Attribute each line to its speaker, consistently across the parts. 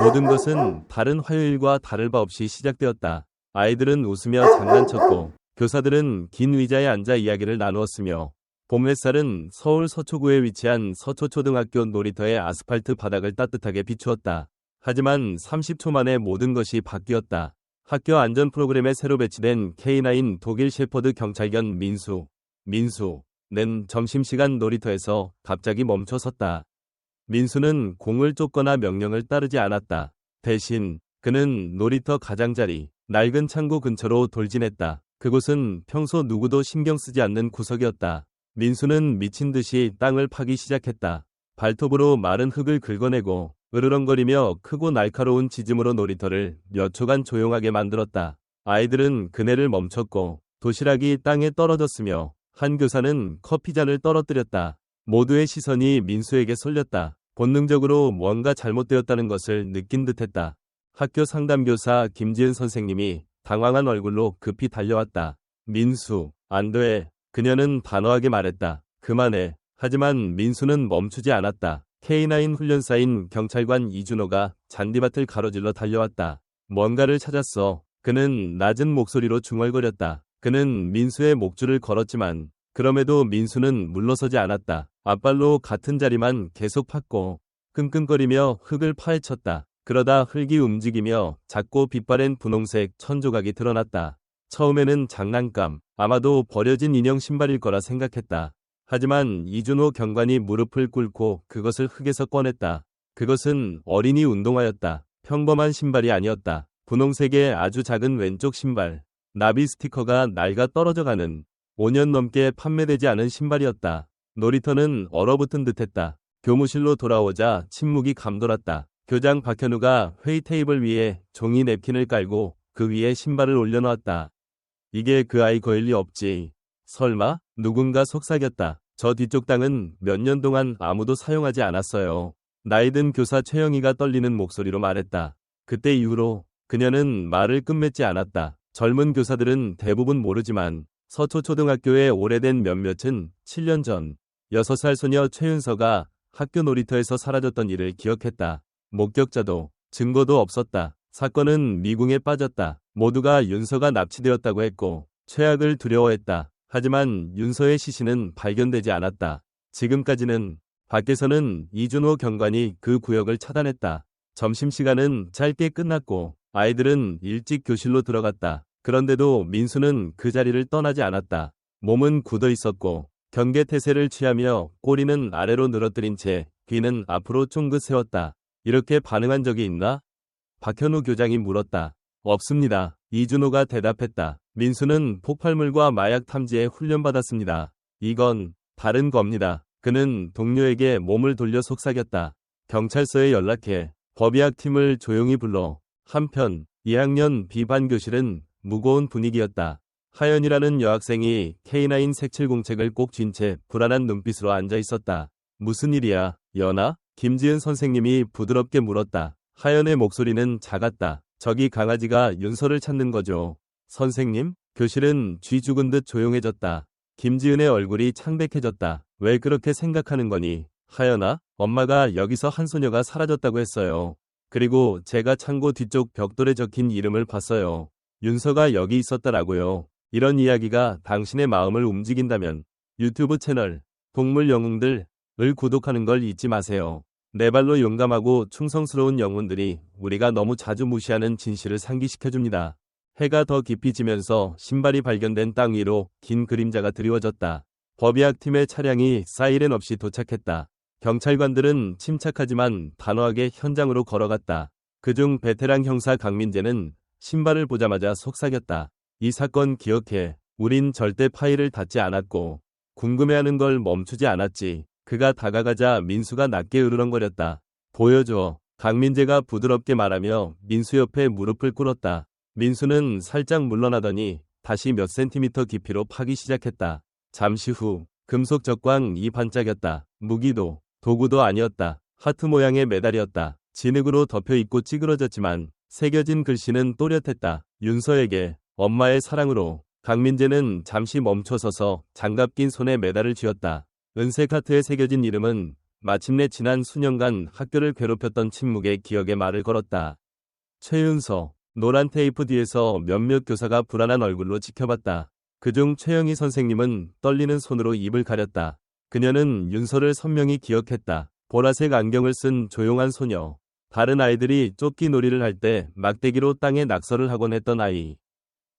Speaker 1: 모든 것은 다른 화요일과 다를 바 없이 시작되었다. 아이들은 웃으며 장난쳤고 교사들은 긴 의자에 앉아 이야기를 나누었으며 봄 햇살은 서울 서초구에 위치한 서초초등학교 놀이터의 아스팔트 바닥을 따뜻하게 비추었다. 하지만 30초 만에 모든 것이 바뀌었다. 학교 안전 프로그램에 새로 배치된 K9 독일 셰퍼드 경찰견 민수는 점심시간 놀이터에서 갑자기 멈춰 섰다. 민수는 공을 쫓거나 명령을 따르지 않았다. 대신 그는 놀이터 가장자리 낡은 창고 근처로 돌진했다. 그곳은 평소 누구도 신경 쓰지 않는 구석이었다. 민수는 미친 듯이 땅을 파기 시작했다. 발톱으로 마른 흙을 긁어내고 으르렁거리며 크고 날카로운 지짐으로 놀이터를 몇 초간 조용하게 만들었다. 아이들은 그네를 멈췄고 도시락이 땅에 떨어졌으며 한 교사는 커피잔을 떨어뜨렸다. 모두의 시선이 민수에게 쏠렸다. 본능적으로 뭔가 잘못되었다는 것을 느낀 듯했다. 학교 상담교사 김지은 선생님이 당황한 얼굴로 급히 달려왔다. 민수, 안 돼. 그녀는 단호하게 말했다. 그만해. 하지만 민수는 멈추지 않았다. K9 훈련사인 경찰관 이준호가 잔디밭을 가로질러 달려왔다. 뭔가를 찾았어. 그는 낮은 목소리로 중얼거렸다. 그는 민수의 목줄을 걸었지만 그럼에도 민수는 물러서지 않았다. 앞발로 같은 자리만 계속 팠고 끙끙거리며 흙을 파헤쳤다. 그러다 흙이 움직이며 작고 빛바랜 분홍색 천조각이 드러났다. 처음에는 장난감, 아마도 버려진 인형 신발일 거라 생각했다. 하지만 이준호 경관이 무릎을 꿇고 그것을 흙에서 꺼냈다. 그것은 어린이 운동화였다. 평범한 신발이 아니었다. 분홍색의 아주 작은 왼쪽 신발. 나비 스티커가 낡아 떨어져가는 5년 넘게 판매되지 않은 신발이었다. 놀이터는 얼어붙은 듯했다. 교무실로 돌아오자 침묵이 감돌았다. 교장 박현우가 회의 테이블 위에 종이 냅킨을 깔고 그 위에 신발을 올려놓았다. 이게 그 아이 거일 리 없지. 설마? 누군가 속삭였다. 저 뒤쪽 땅은 몇 년 동안 아무도 사용하지 않았어요. 나이든 교사 최영희가 떨리는 목소리로 말했다. 그때 이후로 그녀는 말을 끝맺지 않았다. 젊은 교사들은 대부분 모르지만 서초초등학교의 오래된 몇몇은 7년 전 6살 소녀 최윤서가 학교 놀이터에서 사라졌던 일을 기억했다. 목격자도 증거도 없었다. 사건은 미궁에 빠졌다. 모두가 윤서가 납치되었다고 했고 최악을 두려워했다. 하지만 윤서의 시신은 발견되지 않았다. 지금까지는 밖에서는 이준호 경관이 그 구역을 차단했다. 점심시간은 짧게 끝났고 아이들은 일찍 교실로 들어갔다. 그런데도 민수는 그 자리를 떠나지 않았다. 몸은 굳어 있었고 경계태세를 취하며 꼬리는 아래로 늘어뜨린 채 귀는 앞으로 쫑긋 세웠다. 이렇게 반응한 적이 있나? 박현우 교장이 물었다. 없습니다. 이준호가 대답했다. 민수는 폭발물과 마약 탐지에 훈련받았습니다. 이건 다른 겁니다. 그는 동료에게 몸을 돌려 속삭였다. 경찰서에 연락해 법의학팀을 조용히 불러. 한편 2학년 B반 교실은 무거운 분위기였다. 하연이라는 여학생이 K9 색칠 공책을 꼭 쥔 채 불안한 눈빛으로 앉아 있었다. 무슨 일이야, 연아? 김지은 선생님이 부드럽게 물었다. 하연의 목소리는 작았다. 저기 강아지가 윤서를 찾는 거죠. 선생님? 교실은 쥐 죽은 듯 조용해졌다. 김지은의 얼굴이 창백해졌다. 왜 그렇게 생각하는 거니? 하연아, 엄마가 여기서 한 소녀가 사라졌다고 했어요. 그리고 제가 창고 뒤쪽 벽돌에 적힌 이름을 봤어요. 윤서가 여기 있었다라고요. 이런 이야기가 당신의 마음을 움직인다면 유튜브 채널 동물 영웅들을 구독하는 걸 잊지 마세요. 네 발로 용감하고 충성스러운 영웅들이 우리가 너무 자주 무시하는 진실을 상기시켜줍니다. 해가 더 깊이 지면서 신발이 발견된 땅 위로 긴 그림자가 드리워졌다. 법의학팀의 차량이 사이렌 없이 도착했다. 경찰관들은 침착하지만 단호하게 현장으로 걸어갔다. 그중 베테랑 형사 강민재는 신발을 보자마자 속삭였다. 이 사건 기억해. 우린 절대 파일을 닫지 않았고 궁금해하는 걸 멈추지 않았지. 그가 다가가자 민수가 낮게 으르렁거렸다. 보여줘. 강민재가 부드럽게 말하며 민수 옆에 무릎을 꿇었다. 민수는 살짝 물러나더니 다시 몇 센티미터 깊이로 파기 시작했다. 잠시 후 금속 적광이 반짝였다. 무기도 도구도 아니었다. 하트 모양의 메달이었다. 진흙으로 덮여 있고 찌그러졌지만 새겨진 글씨는 또렷했다. 윤서에게 엄마의 사랑으로. 강민재는 잠시 멈춰서서 장갑 낀 손에 메달을 쥐었다. 은색 하트에 새겨진 이름은 마침내 지난 수년간 학교를 괴롭혔던 친묵의 기억에 말을 걸었다. 최윤서, 노란 테이프 뒤에서 몇몇 교사가 불안한 얼굴로 지켜봤다. 그중 최영희 선생님은 떨리는 손으로 입을 가렸다. 그녀는 윤서를 선명히 기억했다. 보라색 안경을 쓴 조용한 소녀. 다른 아이들이 쫓기 놀이를 할 때 막대기로 땅에 낙서를 하곤 했던 아이.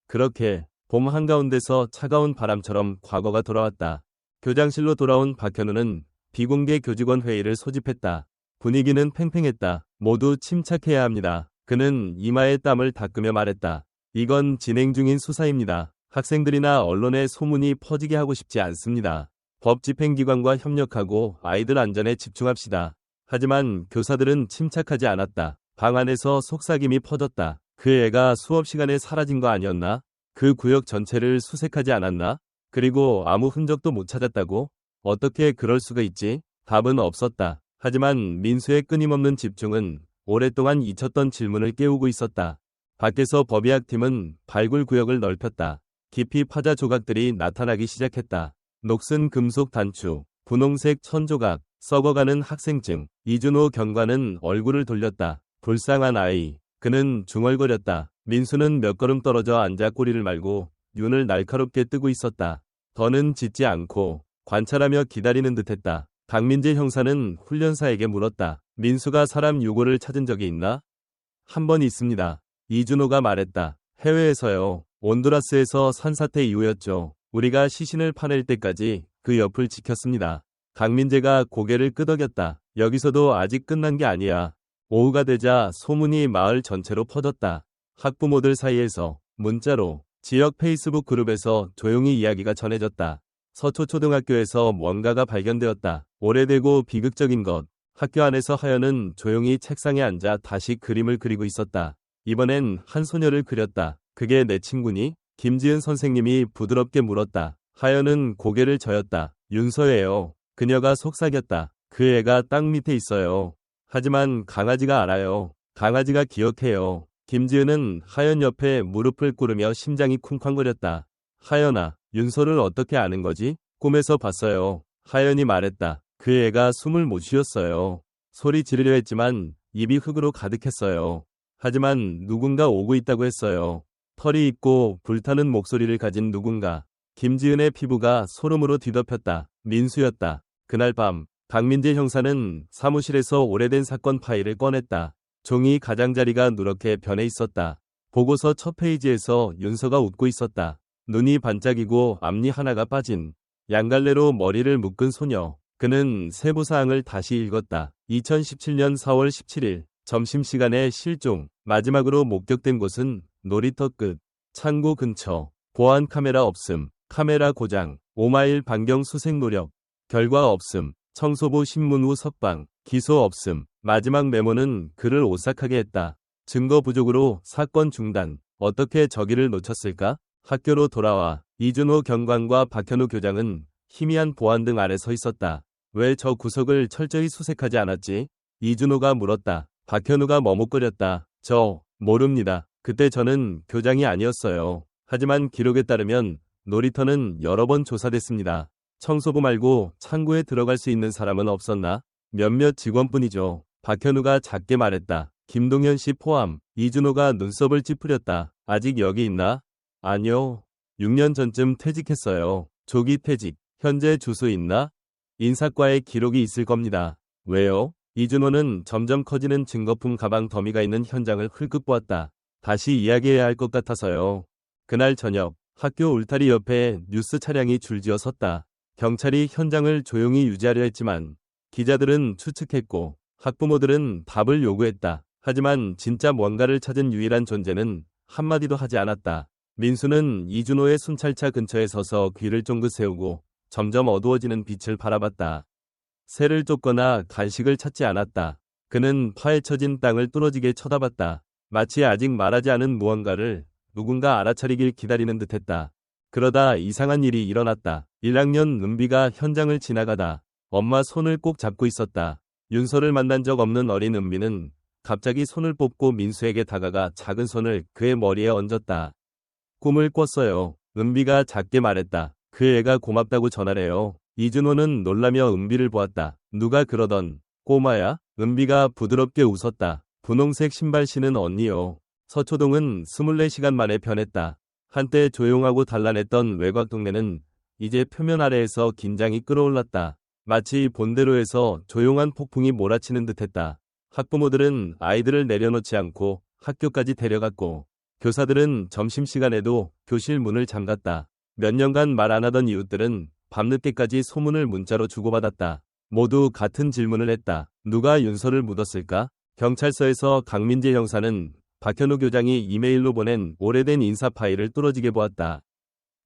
Speaker 1: 그렇게 봄 한가운데서 차가운 바람처럼 과거가 돌아왔다. 교장실로 돌아온 박현우는 비공개 교직원 회의를 소집했다. 분위기는 팽팽했다. 모두 침착해야 합니다. 그는 이마에 땀을 닦으며 말했다. 이건 진행 중인 수사입니다. 학생들이나 언론에 소문이 퍼지게 하고 싶지 않습니다. 법 집행기관과 협력하고 아이들 안전에 집중합시다. 하지만 교사들은 침착하지 않았다. 방 안에서 속삭임이 퍼졌다. 그 애가 수업 시간에 사라진 거 아니었나? 그 구역 전체를 수색하지 않았나? 그리고 아무 흔적도 못 찾았다고? 어떻게 그럴 수가 있지? 답은 없었다. 하지만 민수의 끊임없는 집중은 오랫동안 잊혔던 질문을 깨우고 있었다. 밖에서 법의학팀은 발굴 구역을 넓혔다. 깊이 파자 조각들이 나타나기 시작했다. 녹슨 금속 단추, 분홍색 천 조각, 썩어가는 학생증. 이준호 경관은 얼굴을 돌렸다. 불쌍한 아이. 그는 중얼거렸다. 민수는 몇 걸음 떨어져 앉아 꼬리를 말고 눈을 날카롭게 뜨고 있었다. 더는 짖지 않고 관찰하며 기다리는 듯했다. 강민재 형사는 훈련사에게 물었다. 민수가 사람 유골을 찾은 적이 있나? 한 번 있습니다. 이준호가 말했다. 해외에서요. 온두라스에서 산사태 이후였죠. 우리가 시신을 파낼 때까지 그 옆을 지켰습니다. 강민재가 고개를 끄덕였다. 여기서도 아직 끝난 게 아니야. 오후가 되자 소문이 마을 전체로 퍼졌다. 학부모들 사이에서, 문자로, 지역 페이스북 그룹에서 조용히 이야기가 전해졌다. 서초초등학교에서 뭔가가 발견되었다. 오래되고 비극적인 것. 학교 안에서 하연은 조용히 책상에 앉아 다시 그림을 그리고 있었다. 이번엔 한 소녀를 그렸다. 그게 내 친구니? 김지은 선생님이 부드럽게 물었다. 하연은 고개를 저었다. 윤서예요. 그녀가 속삭였다. 그 애가 땅 밑에 있어요. 하지만 강아지가 알아요. 강아지가 기억해요. 김지은은 하연 옆에 무릎을 꿇으며 심장이 쿵쾅거렸다. 하연아, 윤서를 어떻게 아는 거지? 꿈에서 봤어요. 하연이 말했다. 그 애가 숨을 못 쉬었어요. 소리 지르려 했지만 입이 흙으로 가득했어요. 하지만 누군가 오고 있다고 했어요. 털이 있고 불타는 목소리를 가진 누군가. 김지은의 피부가 소름으로 뒤덮였다. 민수였다. 그날 밤 박민재 형사는 사무실에서 오래된 사건 파일을 꺼냈다. 종이 가장자리가 누렇게 변해 있었다. 보고서 첫 페이지에서 윤서가 웃고 있었다. 눈이 반짝이고 앞니 하나가 빠진 양갈래로 머리를 묶은 소녀. 그는 세부사항을 다시 읽었다. 2017년 4월 17일 점심시간에 실종. 마지막으로 목격된 곳은 놀이터 끝. 창고 근처. 보안 카메라 없음. 카메라 고장. 5마일 반경 수색 노력. 결과 없음. 청소부 신문 후 석방. 기소 없음. 마지막 메모는 그를 오싹하게 했다. 증거 부족으로 사건 중단. 어떻게 저기를 놓쳤을까? 학교로 돌아와 이준호 경관과 박현우 교장은 희미한 보안등 아래 서 있었다. 왜 저 구석을 철저히 수색하지 않았지? 이준호가 물었다. 박현우가 머뭇거렸다. 모릅니다. 그때 저는 교장이 아니었어요. 하지만 기록에 따르면 놀이터는 여러 번 조사됐습니다. 청소부 말고 창고에 들어갈 수 있는 사람은 없었나? 몇몇 직원뿐이죠. 박현우가 작게 말했다. 김동현 씨 포함. 이준호가 눈썹을 찌푸렸다. 아직 여기 있나? 아니요. 6년 전쯤 퇴직했어요. 조기 퇴직. 현재 주소 있나? 인사과에 기록이 있을 겁니다. 왜요? 이준호는 점점 커지는 증거품 가방 더미가 있는 현장을 흘끗 보았다. 다시 이야기해야 할 것 같아서요. 그날 저녁 학교 울타리 옆에 뉴스 차량이 줄지어 섰다. 경찰이 현장을 조용히 유지하려 했지만 기자들은 추측했고 학부모들은 답을 요구했다. 하지만 진짜 뭔가를 찾은 유일한 존재는 한마디도 하지 않았다. 민수는 이준호의 순찰차 근처에 서서 귀를 쫑긋 세우고 점점 어두워지는 빛을 바라봤다. 새를 쫓거나 간식을 찾지 않았다. 그는 파헤쳐진 땅을 뚫어지게 쳐다봤다. 마치 아직 말하지 않은 무언가를 누군가 알아차리길 기다리는 듯했다. 그러다 이상한 일이 일어났다. 1학년 은비가 현장을 지나가다 엄마 손을 꼭 잡고 있었다. 윤서를 만난 적 없는 어린 은비는 갑자기 손을 뽑고 민수에게 다가가 작은 손을 그의 머리에 얹었다. 꿈을 꿨어요. 은비가 작게 말했다. 그 애가 고맙다고 전하래요. 이준호는 놀라며 은비를 보았다. 누가 그러던 꼬마야? 은비가 부드럽게 웃었다. 분홍색 신발 신은 언니요. 서초동은 24시간 만에 변했다. 한때 조용하고 단란했던 외곽 동네는 이제 표면 아래에서 긴장이 끌어올랐다. 마치 본대로에서 조용한 폭풍이 몰아치는 듯했다. 학부모들은 아이들을 내려놓지 않고 학교까지 데려갔고 교사들은 점심시간에도 교실 문을 잠갔다. 몇 년간 말 안 하던 이웃들은 밤늦게까지 소문을 문자로 주고받았다. 모두 같은 질문을 했다. 누가 윤서를 묻었을까? 경찰서에서 강민재 형사는 박현우 교장이 이메일로 보낸 오래된 인사 파일을 뚫어지게 보았다.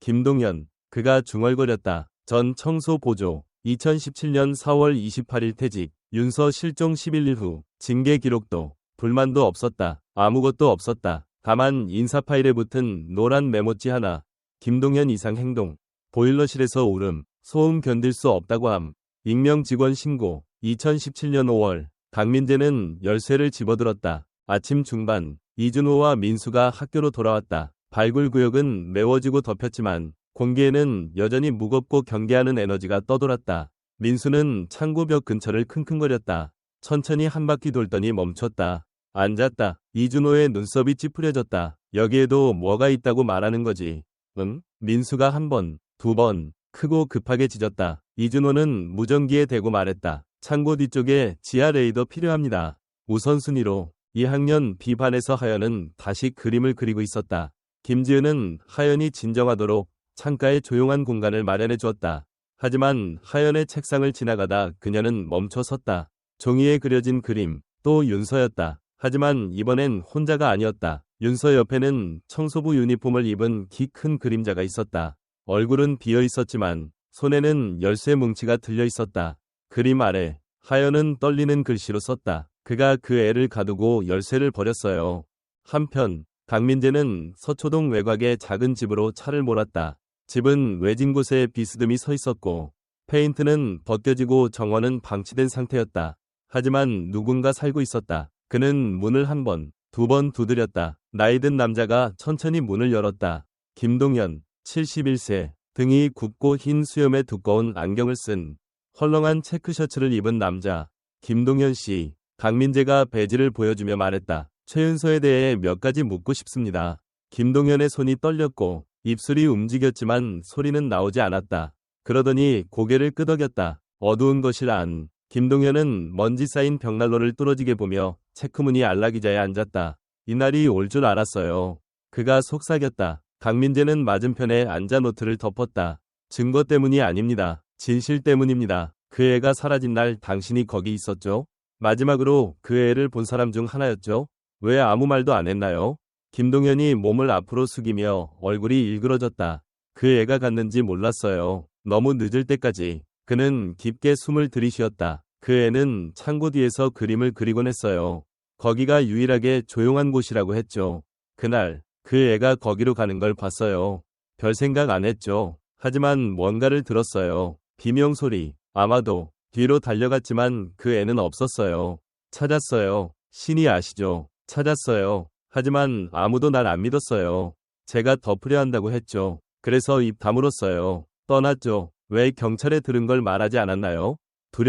Speaker 1: 김동현, 그가 중얼거렸다. 전 청소 보조, 2017년 4월 28일 퇴직, 윤서 실종 11일 후, 징계 기록도, 불만도 없었다. 아무것도 없었다. 다만 인사 파일에 붙은 노란 메모지 하나, 김동현 이상 행동, 보일러실에서 울음, 소음 견딜 수 없다고 함, 익명 직원 신고, 2017년 5월, 강민재는 열쇠를 집어들었다. 아침 중반, 이준호와 민수가 학교로 돌아왔다. 발굴구역은 메워지고 덮였지만 공기에는 여전히 무겁고 경계하는 에너지가 떠돌았다. 민수는 창고벽 근처를 킁킁거렸다. 천천히 한 바퀴 돌더니 멈췄다. 앉았다. 이준호의 눈썹이 찌푸려졌다. 여기에도 뭐가 있다고 말하는 거지. 응? 민수가 한 번, 두 번, 크고 급하게 짖었다. 이준호는 무전기에 대고 말했다. 창고 뒤쪽에 지하 레이더 필요합니다. 우선순위로 2학년 B반에서 하연은 다시 그림을 그리고 있었다. 김지은은 하연이 진정하도록 창가에 조용한 공간을 마련해 주었다. 하지만 하연의 책상을 지나가다 그녀는 멈춰 섰다. 종이에 그려진 그림, 또 윤서였다. 하지만 이번엔 혼자가 아니었다. 윤서 옆에는 청소부 유니폼을 입은 키 큰 그림자가 있었다. 얼굴은 비어 있었지만 손에는 열쇠 뭉치가 들려 있었다. 그림 아래 하연은 떨리는 글씨로 썼다. 그가 그 애를 가두고 열쇠를 버렸어요. 한편 강민재는 서초동 외곽의 작은 집으로 차를 몰았다. 집은 외진 곳에 비스듬히 서 있었고 페인트는 벗겨지고 정원은 방치된 상태였다. 하지만 누군가 살고 있었다. 그는 문을 한 번, 두 번 두드렸다. 나이든 남자가 천천히 문을 열었다. 김동현, 71세, 등이 굽고 흰 수염에 두꺼운 안경을 쓴 헐렁한 체크셔츠를 입은 남자. 김동현 씨, 강민재가 배지를 보여주며 말했다. 최윤서에 대해 몇 가지 묻고 싶습니다. 김동현의 손이 떨렸고 입술이 움직였지만 소리는 나오지 않았다. 그러더니 고개를 끄덕였다. 어두운 거실 안. 김동현은 먼지 쌓인 벽난로를 뚫어지게 보며 체크무늬 안락의자에 앉았다. 이날이 올 줄 알았어요. 그가 속삭였다. 강민재는 맞은편에 앉아 노트를 덮었다. 증거 때문이 아닙니다. 진실 때문입니다. 그 애가 사라진 날 당신이 거기 있었죠? 마지막으로 그 애를 본 사람 중 하나였죠? 왜 아무 말도 안 했나요? 김동현이 몸을 앞으로 숙이며 얼굴이 일그러졌다. 그 애가 갔는지 몰랐어요. 너무 늦을 때까지. 그는 깊게 숨을 들이쉬었다. 그 애는 창고 뒤에서 그림을 그리곤 했어요. 거기가 유일하게 조용한 곳이라고 했죠. 그날 그 애가 거기로 가는 걸 봤어요. 별 생각 안 했죠. 하지만 뭔가를 들었어요. 비명소리. 아마도 뒤로 달려갔지만 그 애는 없었어요. 찾았어요. 신이 아시죠? 찾았어요. 하지만 아무도 날 안 믿었어요. 제가 덮으려 한다고 했죠. 그래서 입 다물었어요. 떠났죠. 왜 경찰에 들은 걸 말하지 않았나요?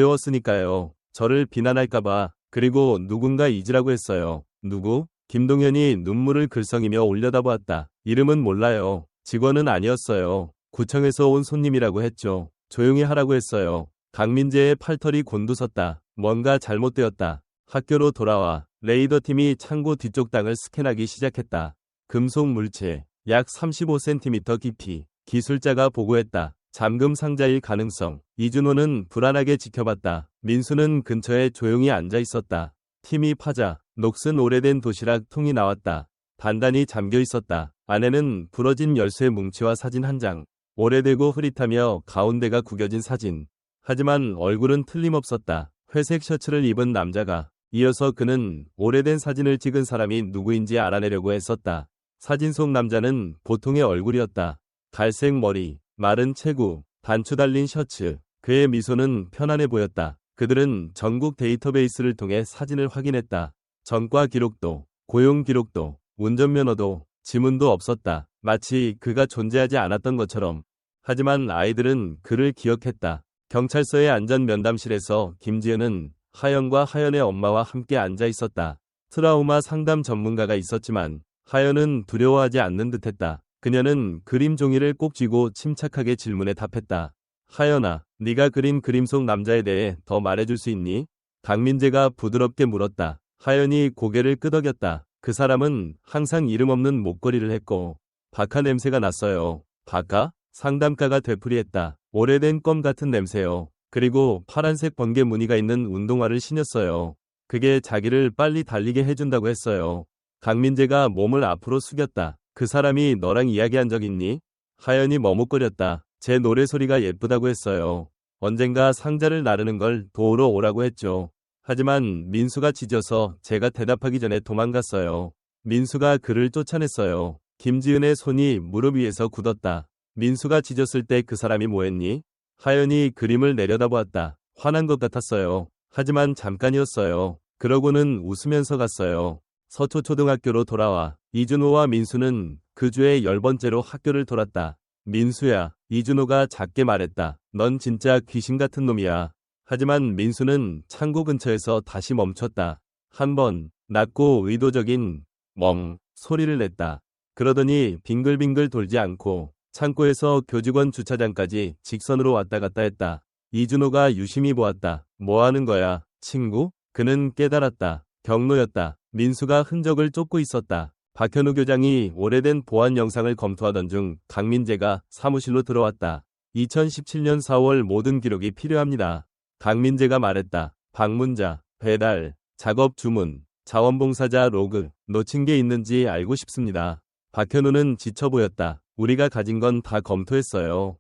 Speaker 1: 두려웠으니까요. 저를 비난할까봐. 그리고 누군가 잊으라고 했어요. 누구? 김동현이 눈물을 글썽이며 올려다보았다. 이름은 몰라요. 직원은 아니었어요. 구청에서 온 손님이라고 했죠. 조용히 하라고 했어요. 강민재의 팔털이 곤두섰다. 뭔가 잘못되었다. 학교로 돌아와 레이더팀이 창고 뒤쪽 땅을 스캔하기 시작했다. 금속 물체, 약 35cm 깊이. 기술자가 보고했다. 잠금 상자일 가능성. 이준호는 불안하게 지켜봤다. 민수는 근처에 조용히 앉아 있었다. 팀이 파자 녹슨 오래된 도시락 통이 나왔다. 단단히 잠겨 있었다. 안에는 부러진 열쇠 뭉치와 사진 한 장. 오래되고 흐릿하며 가운데가 구겨진 사진. 하지만 얼굴은 틀림없었다. 회색 셔츠를 입은 남자가. 이어서 그는 오래된 사진을 찍은 사람이 누구인지 알아내려고 했었다. 사진 속 남자는 보통의 얼굴이었다. 갈색 머리, 마른 체구, 단추 달린 셔츠. 그의 미소는 편안해 보였다. 그들은 전국 데이터베이스를 통해 사진을 확인했다. 전과 기록도, 고용 기록도, 운전면허도, 지문도 없었다. 마치 그가 존재하지 않았던 것처럼. 하지만 아이들은 그를 기억했다. 경찰서의 안전 면담실에서 김지은은 하연과 하연의 엄마와 함께 앉아 있었다. 트라우마 상담 전문가가 있었지만 하연은 두려워하지 않는 듯했다. 그녀는 그림 종이를 꼭 쥐고 침착하게 질문에 답했다. 하연아, 네가 그린 그림 속 남자에 대해 더 말해줄 수 있니? 강민재가 부드럽게 물었다. 하연이 고개를 끄덕였다. 그 사람은 항상 이름 없는 목걸이를 했고 박하 냄새가 났어요. 박하? 상담가가 되풀이했다. 오래된 껌 같은 냄새요. 그리고 파란색 번개 무늬가 있는 운동화를 신었어요. 그게 자기를 빨리 달리게 해준다고 했어요. 강민재가 몸을 앞으로 숙였다. 그 사람이 너랑 이야기한 적 있니? 하연이 머뭇거렸다. 제 노래소리가 예쁘다고 했어요. 언젠가 상자를 나르는 걸 도우러 오라고 했죠. 하지만 민수가 짖어서 제가 대답하기 전에 도망갔어요. 민수가 그를 쫓아냈어요. 김지은의 손이 무릎 위에서 굳었다. 민수가 짖었을 때 그 사람이 뭐했니? 하연이 그림을 내려다보았다. 화난 것 같았어요. 하지만 잠깐이었어요. 그러고는 웃으면서 갔어요. 서초초등학교로 돌아와 이준호와 민수는 그 주에 10번째로 학교를 돌았다. 민수야, 이준호가 작게 말했다. 넌 진짜 귀신 같은 놈이야. 하지만 민수는 창고 근처에서 다시 멈췄다. 한 번 낮고 의도적인 멍 소리를 냈다. 그러더니 빙글빙글 돌지 않고 창고에서 교직원 주차장까지 직선으로 왔다 갔다 했다. 이준호가 유심히 보았다. 뭐 하는 거야, 친구? 그는 깨달았다. 경로였다. 민수가 흔적을 쫓고 있었다. 박현우 교장이 오래된 보안 영상을 검토하던 중 강민재가 사무실로 들어왔다. 2017년 4월 모든 기록이 필요합니다. 강민재가 말했다. 방문자, 배달, 작업 주문, 자원봉사자 로그, 놓친 게 있는지 알고 싶습니다. 박현우는 지쳐 보였다. 우리가 가진 건 다 검토했어요.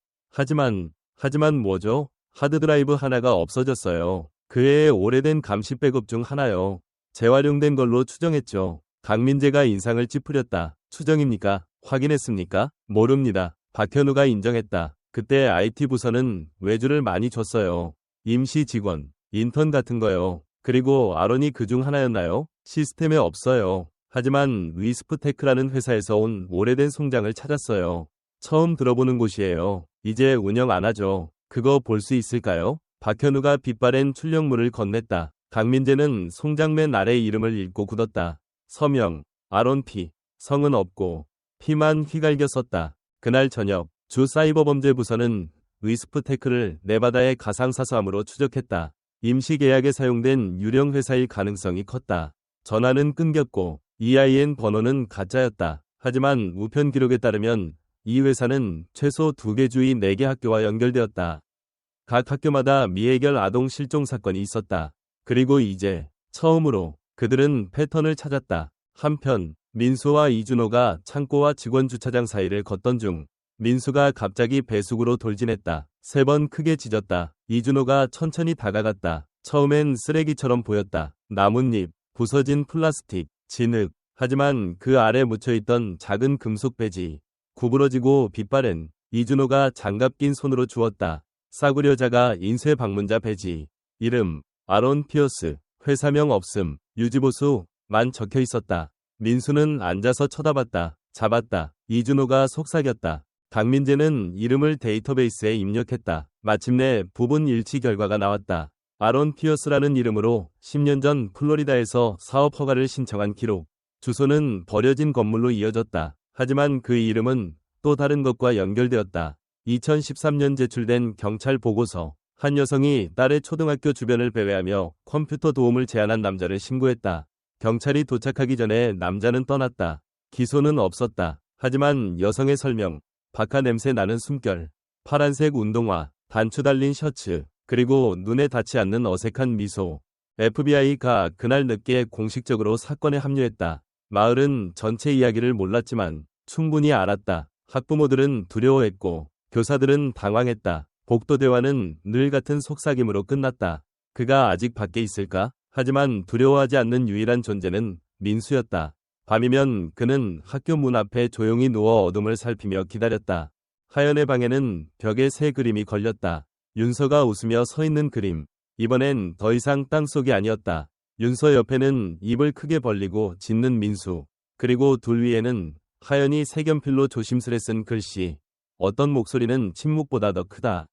Speaker 1: 하지만 뭐죠? 하드드라이브 하나가 없어졌어요. 그 해의 오래된 감시 백업 중 하나요. 재활용된 걸로 추정했죠. 강민재가 인상을 찌푸렸다. 추정입니까? 확인했습니까? 모릅니다. 박현우가 인정했다. 그때 IT 부서는 외주를 많이 줬어요. 임시 직원, 인턴 같은 거요. 그리고 아론이 그중 하나였나요? 시스템에 없어요. 하지만 위스프테크라는 회사에서 온 오래된 송장을 찾았어요. 처음 들어보는 곳이에요. 이제 운영 안 하죠. 그거 볼 수 있을까요? 박현우가 빛바랜 출력문을 건넸다. 강민재는 송장 맨 아래 이름을 읽고 굳었다. 서명, 아론 P. 성은 없고 P만 휘갈겨 썼다. 그날 저녁, 주 사이버범죄부서는 위스프테크를 네바다의 가상사서함으로 추적했다. 임시계약에 사용된 유령 회사일 가능성이 컸다. 전화는 끊겼고 EIN 번호는 가짜였다. 하지만 우편 기록에 따르면 이 회사는 최소 2개 주의 4개 학교와 연결되었다. 각 학교마다 미해결 아동 실종 사건이 있었다. 그리고 이제 처음으로 그들은 패턴을 찾았다. 한편 민수와 이준호가 창고와 직원 주차장 사이를 걷던 중 민수가 갑자기 배숙으로 돌진했다. 3번 크게 짖었다. 이준호가 천천히 다가갔다. 처음엔 쓰레기처럼 보였다. 나뭇잎, 부서진 플라스틱, 진흙. 하지만 그 아래 묻혀있던 작은 금속 배지. 구부러지고 빛바랜 이준호가 장갑 낀 손으로 주었다. 싸구려 자가 인쇄 방문자 배지. 이름, 아론 피어스. 회사명 없음. 유지보수만 적혀 있었다. 민수는 앉아서 쳐다봤다. 잡았다. 이준호가 속삭였다. 강민재는 이름을 데이터베이스에 입력했다. 마침내 부분 일치 결과가 나왔다. 아론 피어스라는 이름으로 10년 전 플로리다에서 사업 허가를 신청한 기록. 주소는 버려진 건물로 이어졌다. 하지만 그 이름은 또 다른 것과 연결되었다. 2013년 제출된 경찰 보고서. 한 여성이 딸의 초등학교 주변을 배회하며 컴퓨터 도움을 제안한 남자를 신고했다. 경찰이 도착하기 전에 남자는 떠났다. 기소는 없었다. 하지만 여성의 설명, 박하 냄새 나는 숨결, 파란색 운동화, 단추 달린 셔츠, 그리고 눈에 닿지 않는 어색한 미소. FBI가 그날 늦게 공식적으로 사건에 합류했다. 마을은 전체 이야기를 몰랐지만 충분히 알았다. 학부모들은 두려워했고 교사들은 당황했다. 복도대화는 늘 같은 속삭임으로 끝났다. 그가 아직 밖에 있을까? 하지만 두려워하지 않는 유일한 존재는 민수였다. 밤이면 그는 학교 문 앞에 조용히 누워 어둠을 살피며 기다렸다. 하연의 방에는 벽에 새 그림이 걸렸다. 윤서가 웃으며 서 있는 그림. 이번엔 더 이상 땅속이 아니었다. 윤서 옆에는 입을 크게 벌리고 짖는 민수. 그리고 둘 위에는 하연이 색연필로 조심스레 쓴 글씨. 어떤 목소리는 침묵보다 더 크다.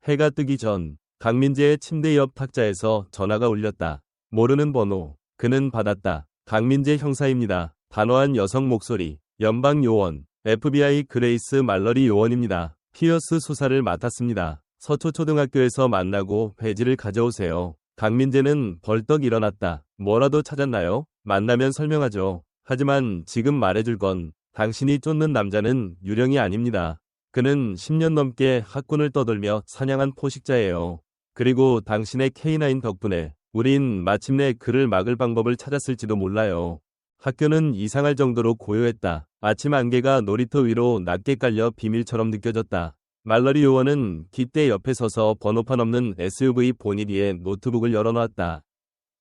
Speaker 1: 해가 뜨기 전 강민재의 침대 옆 탁자에서 전화가 울렸다. 모르는 번호. 그는 받았다. 강민재 형사입니다. 단호한 여성 목소리. 연방 요원. FBI 그레이스 말러리 요원입니다. 피어스 수사를 맡았습니다. 서초초등학교에서 만나고 배지를 가져오세요. 강민재는 벌떡 일어났다. 뭐라도 찾았나요? 만나면 설명하죠. 하지만 지금 말해줄 건 당신이 쫓는 남자는 유령이 아닙니다. 그는 10년 넘게 학군을 떠돌며 사냥한 포식자예요. 그리고 당신의 K9 덕분에 우린 마침내 그를 막을 방법을 찾았을지도 몰라요. 학교는 이상할 정도로 고요했다. 아침 안개가 놀이터 위로 낮게 깔려 비밀처럼 느껴졌다. 말러리 요원은 기대 옆에 서서 번호판 없는 SUV 보닛 위에 노트북을 열어놓았다.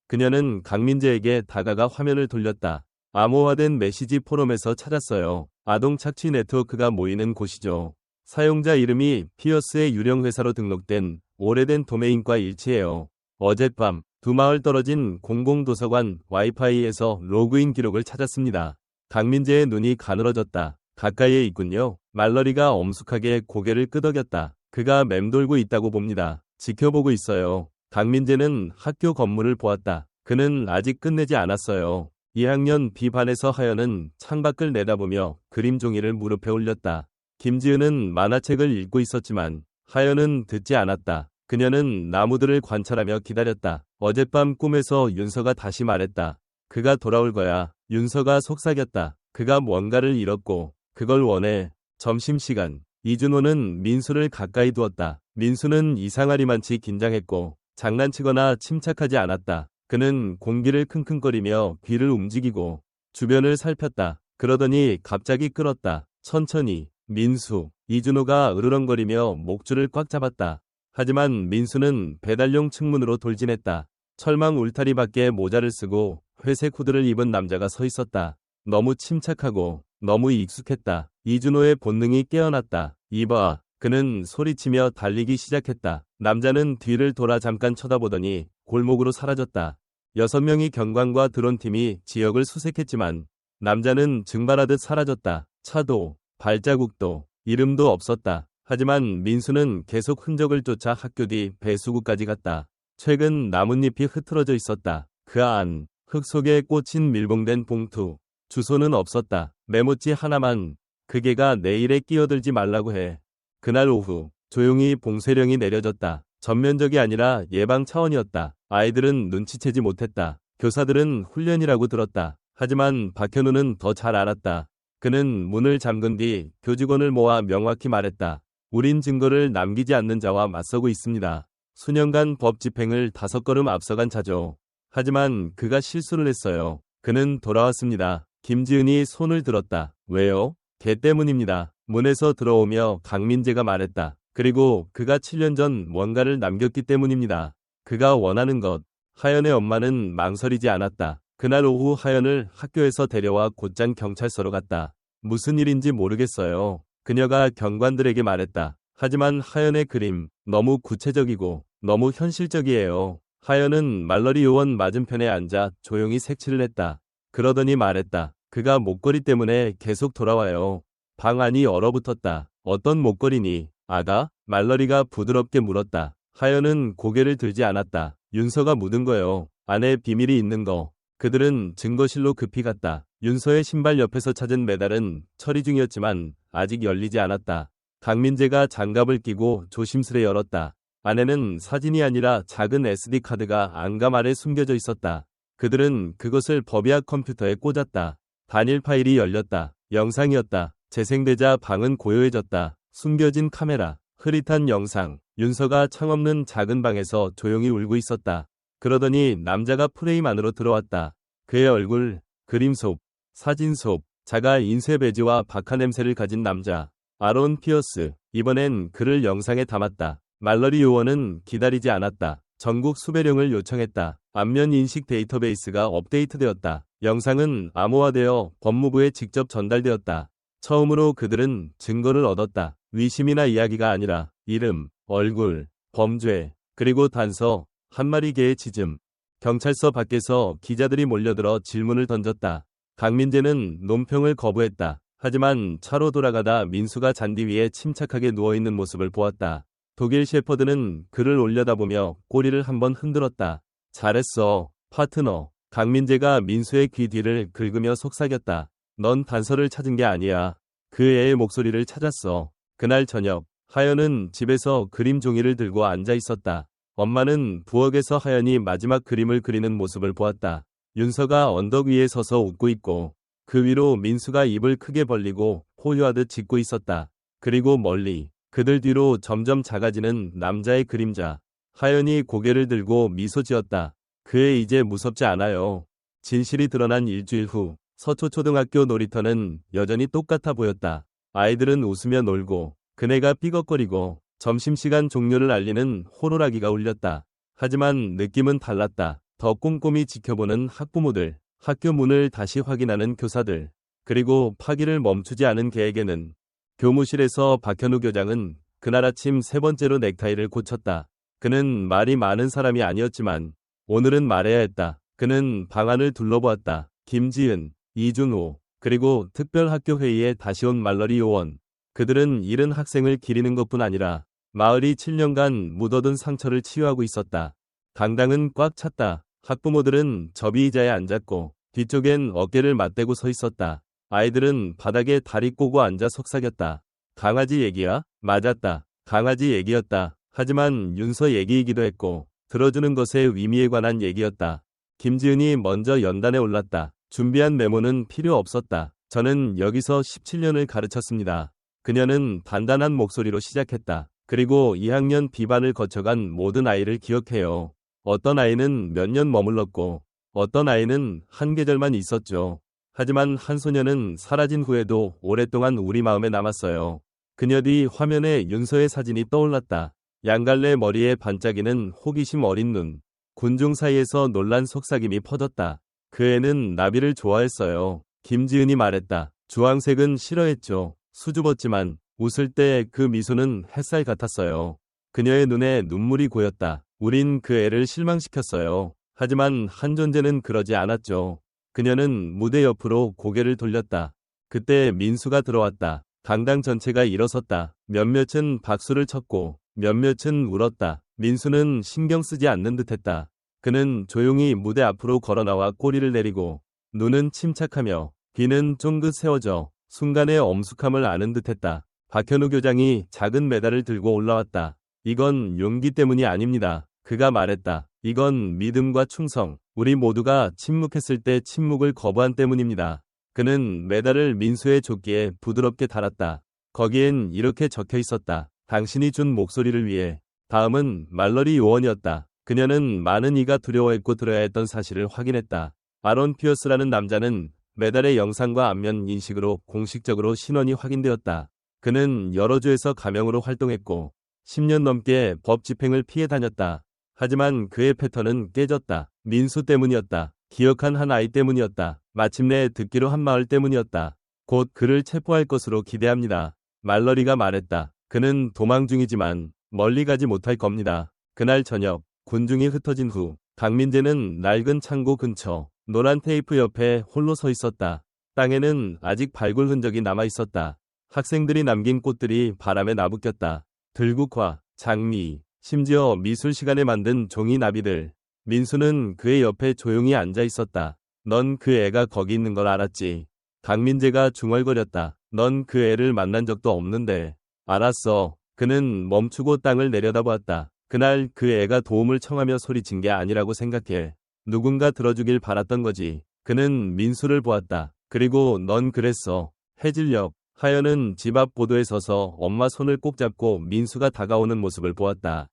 Speaker 1: 그녀는 강민재에게 다가가 화면을 돌렸다. 암호화된 메시지 포럼에서 찾았어요. 아동 착취 네트워크가 모이는 곳이죠. 사용자 이름이 피어스의 유령 회사로 등록된 오래된 도메인과 일치해요. 어젯밤 두 마을 떨어진 공공도서관 와이파이에서 로그인 기록을 찾았습니다. 강민재의 눈이 가늘어졌다. 가까이에 있군요. 말러리가 엄숙하게 고개를 끄덕였다. 그가 맴돌고 있다고 봅니다. 지켜보고 있어요. 강민재는 학교 건물을 보았다. 그는 아직 끝내지 않았어요. 2학년 B반에서 하연은 창밖을 내다보며 그림 종이를 무릎에 올렸다. 김지은은 만화책을 읽고 있었지만 하연은 듣지 않았다. 그녀는 나무들을 관찰하며 기다렸다. 어젯밤 꿈에서 윤서가 다시 말했다. 그가 돌아올 거야. 윤서가 속삭였다. 그가 뭔가를 잃었고 그걸 원해. 점심시간. 이준호는 민수를 가까이 두었다. 민수는 이상하리만치 긴장했고 장난치거나 침착하지 않았다. 그는 공기를 킁킁거리며 귀를 움직이고 주변을 살폈다. 그러더니 갑자기 끌었다. 천천히. 민수. 이준호가 으르렁거리며 목줄을 꽉 잡았다. 하지만 민수는 배달용 측문으로 돌진했다. 철망 울타리 밖에 모자를 쓰고 회색 후드를 입은 남자가 서 있었다. 너무 침착하고 너무 익숙했다. 이준호의 본능이 깨어났다. 이봐. 그는 소리치며 달리기 시작했다. 남자는 뒤를 돌아 잠깐 쳐다보더니 골목으로 사라졌다. 6명이 경관과 드론팀이 지역을 수색했지만 남자는 증발하듯 사라졌다. 차도, 발자국도, 이름도 없었다. 하지만 민수는 계속 흔적을 쫓아 학교 뒤 배수구까지 갔다. 최근 나뭇잎이 흐트러져 있었다. 그 안, 흙 속에 꽂힌 밀봉된 봉투. 주소는 없었다. 메모지 하나만. 그 개가 내일에 끼어들지 말라고 해. 그날 오후 조용히 봉쇄령이 내려졌다. 전면적이 아니라 예방 차원이었다. 아이들은 눈치채지 못했다. 교사들은 훈련이라고 들었다. 하지만 박현우는 더 잘 알았다. 그는 문을 잠근 뒤 교직원을 모아 명확히 말했다. 우린 증거를 남기지 않는 자와 맞서고 있습니다. 수년간 법 집행을 5걸음 앞서간 자죠. 하지만 그가 실수를 했어요. 그는 돌아왔습니다. 김지은이 손을 들었다. 왜요? 걔 때문입니다. 문에서 들어오며 강민재가 말했다. 그리고 그가 7년 전 뭔가를 남겼기 때문입니다. 그가 원하는 것. 하연의 엄마는 망설이지 않았다. 그날 오후 하연을 학교에서 데려와 곧장 경찰서로 갔다. 무슨 일인지 모르겠어요. 그녀가 경관들에게 말했다. 하지만 하연의 그림, 너무 구체적이고 너무 현실적이에요. 하연은 말러리 요원 맞은편에 앉아 조용히 색칠을 했다. 그러더니 말했다. 그가 목걸이 때문에 계속 돌아와요. 방 안이 얼어붙었다. 어떤 목걸이니? 아가? 말러리가 부드럽게 물었다. 하연은 고개를 들지 않았다. 윤서가 묻은 거요. 안에 비밀이 있는 거. 그들은 증거실로 급히 갔다. 윤서의 신발 옆에서 찾은 메달은 처리 중이었지만 아직 열리지 않았다. 강민재가 장갑을 끼고 조심스레 열었다. 안에는 사진이 아니라 작은 SD카드가 안감 아래 숨겨져 있었다. 그들은 그것을 법의학 컴퓨터에 꽂았다. 단일 파일이 열렸다. 영상이었다. 재생되자 방은 고요해졌다. 숨겨진 카메라, 흐릿한 영상. 윤서가 창없는 작은 방에서 조용히 울고 있었다. 그러더니 남자가 프레임 안으로 들어왔다. 그의 얼굴, 그림 속, 사진 속, 자가 인쇄 배지와 박하 냄새를 가진 남자. 아론 피어스. 이번엔 그를 영상에 담았다. 말러리 요원은 기다리지 않았다. 전국 수배령을 요청했다. 안면 인식 데이터베이스가 업데이트되었다. 영상은 암호화되어 법무부에 직접 전달되었다. 처음으로 그들은 증거를 얻었다. 위심이나 이야기가 아니라 이름, 얼굴, 범죄, 그리고 단서, 한 마리 개의 짖음. 경찰서 밖에서 기자들이 몰려들어 질문을 던졌다. 강민재는 논평을 거부했다. 하지만 차로 돌아가다 민수가 잔디 위에 침착하게 누워있는 모습을 보았다. 독일 셰퍼드는 그를 올려다보며 꼬리를 한번 흔들었다. 잘했어, 파트너. 강민재가 민수의 귀 뒤를 긁으며 속삭였다. 넌 단서를 찾은 게 아니야. 그 애의 목소리를 찾았어. 그날 저녁, 하연은 집에서 그림 종이를 들고 앉아 있었다. 엄마는 부엌에서 하연이 마지막 그림을 그리는 모습을 보았다. 윤서가 언덕 위에 서서 웃고 있고 그 위로 민수가 입을 크게 벌리고 포효하듯 짓고 있었다. 그리고 멀리 그들 뒤로 점점 작아지는 남자의 그림자. 하연이 고개를 들고 미소 지었다. 그애 이제 무섭지 않아요. 진실이 드러난 일주일 후 서초초등학교 놀이터는 여전히 똑같아 보였다. 아이들은 웃으며 놀고 그네가 삐걱거리고 점심시간 종료를 알리는 호루라기가 울렸다. 하지만 느낌은 달랐다. 더 꼼꼼히 지켜보는 학부모들, 학교 문을 다시 확인하는 교사들, 그리고 파기를 멈추지 않은 개에게는 교무실에서 박현우 교장은 그날 아침 세 번째로 넥타이를 고쳤다. 그는 말이 많은 사람이 아니었지만 오늘은 말해야 했다. 그는 방안을 둘러보았다. 김지은, 이준호, 그리고 특별학교회의에 다시 온 말러리 요원. 그들은 잃은 학생을 기리는 것뿐 아니라 마을이 7년간 묻어둔 상처를 치유하고 있었다. 강당은 꽉 찼다. 학부모들은 접이의자에 앉았고 뒤쪽엔 어깨를 맞대고 서 있었다. 아이들은 바닥에 다리 꼬고 앉아 속삭였다. 강아지 얘기야? 맞았다. 강아지 얘기였다. 하지만 윤서 얘기이기도 했고 들어주는 것의 의미에 관한 얘기였다. 김지은이 먼저 연단에 올랐다. 준비한 메모는 필요 없었다. 저는 여기서 17년을 가르쳤습니다. 그녀는 단단한 목소리로 시작했다. 그리고 2학년 B반을 거쳐간 모든 아이를 기억해요. 어떤 아이는 몇 년 머물렀고 어떤 아이는 한 계절만 있었죠. 하지만 한 소녀는 사라진 후에도 오랫동안 우리 마음에 남았어요. 그녀 뒤 화면에 윤서의 사진이 떠올랐다. 양갈래 머리에 반짝이는 호기심 어린 눈. 군중 사이에서 놀란 속삭임이 퍼졌다. 그 애는 나비를 좋아했어요. 김지은이 말했다. 주황색은 싫어했죠. 수줍었지만 웃을 때 그 미소는 햇살 같았어요. 그녀의 눈에 눈물이 고였다. 우린 그 애를 실망시켰어요. 하지만 한 존재는 그러지 않았죠. 그녀는 무대 옆으로 고개를 돌렸다. 그때 민수가 들어왔다. 강당 전체가 일어섰다. 몇몇은 박수를 쳤고 몇몇은 울었다. 민수는 신경 쓰지 않는 듯했다. 그는 조용히 무대 앞으로 걸어나와 꼬리를 내리고 눈은 침착하며 귀는 쫑긋 세워져 순간의 엄숙함을 아는 듯했다. 박현우 교장이 작은 메달을 들고 올라왔다. 이건 용기 때문이 아닙니다. 그가 말했다. 이건 믿음과 충성, 우리 모두가 침묵했을 때 침묵을 거부한 때문입니다. 그는 메달을 민수의 조끼에 부드럽게 달았다. 거기엔 이렇게 적혀 있었다. 당신이 준 목소리를 위해. 다음은 말러리 요원이었다. 그녀는 많은 이가 두려워했고 들어야 했던 사실을 확인했다. 아론 피어스라는 남자는 메달의 영상과 안면 인식으로 공식적으로 신원이 확인되었다. 그는 여러 주에서 가명으로 활동했고 10년 넘게 법 집행을 피해 다녔다. 하지만 그의 패턴은 깨졌다. 민수 때문이었다. 기억한 한 아이 때문이었다. 마침내 듣기로 한 마을 때문이었다. 곧 그를 체포할 것으로 기대합니다. 말러리가 말했다. 그는 도망 중이지만 멀리 가지 못할 겁니다. 그날 저녁 군중이 흩어진 후 강민재는 낡은 창고 근처 노란 테이프 옆에 홀로 서 있었다. 땅에는 아직 발굴 흔적이 남아 있었다. 학생들이 남긴 꽃들이 바람에 나부꼈다. 들국화, 장미, 심지어 미술 시간에 만든 종이 나비들. 민수는 그의 옆에 조용히 앉아 있었다. 넌 그 애가 거기 있는 걸 알았지? 강민재가 중얼거렸다. 넌 그 애를 만난 적도 없는데. 알았어. 그는 멈추고 땅을 내려다보았다. 그날 그 애가 도움을 청하며 소리친 게 아니라고 생각해. 누군가 들어주길 바랐던 거지. 그는 민수를 보았다. 그리고 넌 그랬어. 해질녘 하연은 집 앞 보도에 서서 엄마 손을 꼭 잡고 민수가 다가오는 모습을 보았다.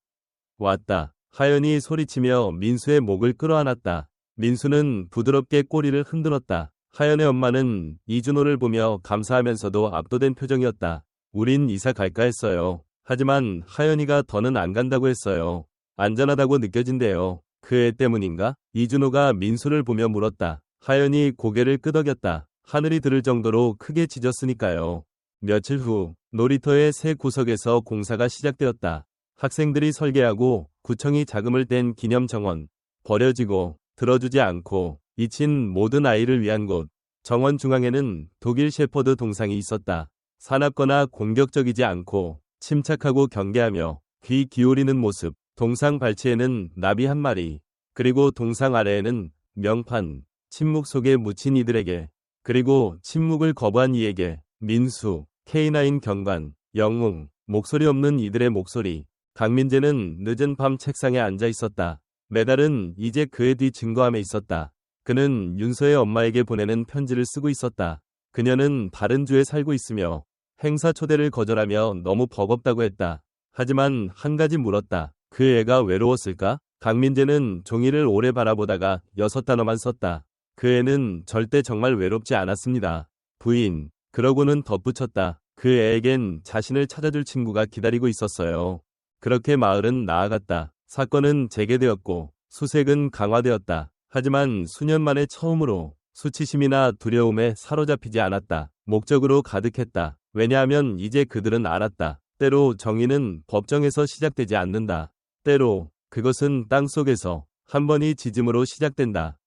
Speaker 1: 왔다. 하연이 소리치며 민수의 목을 끌어안았다. 민수는 부드럽게 꼬리를 흔들었다. 하연의 엄마는 이준호를 보며 감사하면서도 압도된 표정이었다. 우린 이사 갈까 했어요. 하지만 하연이가 더는 안 간다고 했어요. 안전하다고 느껴진대요. 그 애 때문인가? 이준호가 민수를 보며 물었다. 하연이 고개를 끄덕였다. 하늘이 들을 정도로 크게 짖었으니까요. 며칠 후 놀이터의 새 구석에서 공사가 시작되었다. 학생들이 설계하고 구청이 자금을 댄 기념 정원. 버려지고 들어주지 않고 잊힌 모든 아이를 위한 곳. 정원 중앙에는 독일 셰퍼드 동상이 있었다. 사납거나 공격적이지 않고 침착하고 경계하며 귀 기울이는 모습. 동상 발치에는 나비 한 마리, 그리고 동상 아래에는 명판, 침묵 속에 묻힌 이들에게, 그리고 침묵을 거부한 이에게, 민수, K9 경관, 영웅, 목소리 없는 이들의 목소리. 강민재는 늦은 밤 책상에 앉아 있었다. 메달은 이제 그의 뒤 증거함에 있었다. 그는 윤서의 엄마에게 보내는 편지를 쓰고 있었다. 그녀는 다른 주에 살고 있으며 행사 초대를 거절하며 너무 버겁다고 했다. 하지만 한 가지 물었다. 그 애가 외로웠을까? 강민재는 종이를 오래 바라보다가 6단어만 썼다. 그 애는 절대 정말 외롭지 않았습니다. 부인. 그러고는 덧붙였다. 그 애에겐 자신을 찾아줄 친구가 기다리고 있었어요. 그렇게 마을은 나아갔다. 사건은 재개되었고 수색은 강화되었다. 하지만 수년 만에 처음으로 수치심이나 두려움에 사로잡히지 않았다. 목적으로 가득했다. 왜냐하면 이제 그들은 알았다. 때로 정의는 법정에서 시작되지 않는다. 때로 그것은 땅속에서 한 번이 지짐으로 시작된다.